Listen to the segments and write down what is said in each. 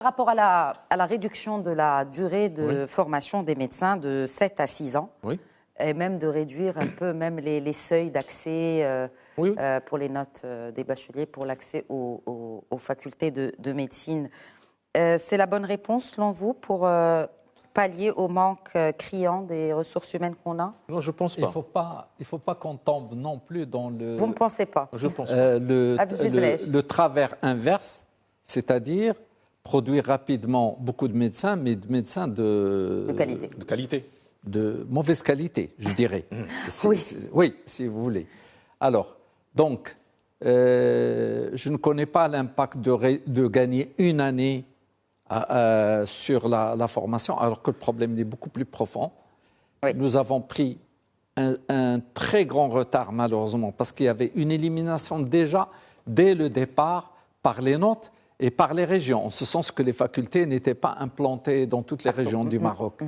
Par rapport à la réduction de la durée de formation des médecins de 7 à 6 ans, et même de réduire un peu même les seuils d'accès pour les notes des bacheliers pour l'accès aux facultés de médecine, c'est la bonne réponse selon vous pour pallier au manque criant des ressources humaines qu'on a? Non, je pense pas. Il faut pas qu'on tombe non plus dans le... Vous ne pensez pas? Je pense pas. Le travers inverse, c'est-à-dire produire rapidement beaucoup de médecins, mais de médecins de qualité. De qualité. De mauvaise qualité, je dirais. Oui, si vous voulez. Alors, donc, je ne connais pas l'impact de gagner une année sur la formation, alors que le problème est beaucoup plus profond. Nous avons pris un très grand retard, malheureusement, parce qu'il y avait une élimination déjà, dès le départ, par les notes et par les régions, en ce sens que les facultés n'étaient pas implantées dans toutes les régions du Maroc.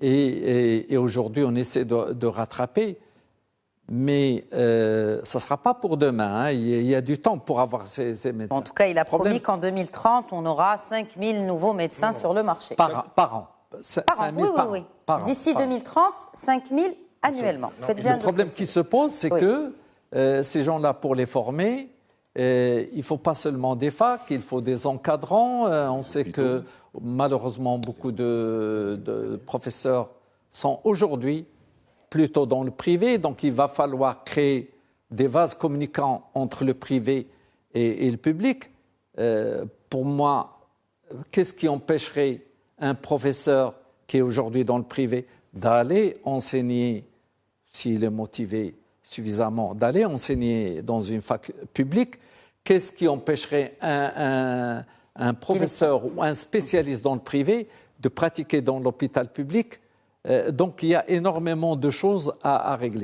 Et aujourd'hui, on essaie de rattraper, mais ça ne sera pas pour demain. Il y a du temps pour avoir ces médecins. En tout cas, il a promis qu'en 2030, on aura 5000 nouveaux médecins sur le marché. Par an. Oui. D'ici 2030, 5000 annuellement. Le problème qui se pose, c'est que ces gens-là, pour les former, il ne faut pas seulement des facs, il faut des encadrants. On sait que malheureusement, beaucoup de professeurs sont aujourd'hui plutôt dans le privé. Donc, il va falloir créer des vases communicants entre le privé et le public. Pour moi, qu'est-ce qui empêcherait un professeur qui est aujourd'hui dans le privé d'aller enseigner, s'il est motivé suffisamment, d'aller enseigner dans une fac publique? Qu'est-ce qui empêcherait un professeur ou un spécialiste dans le privé de pratiquer dans l'hôpital public? Donc il y a énormément de choses à régler.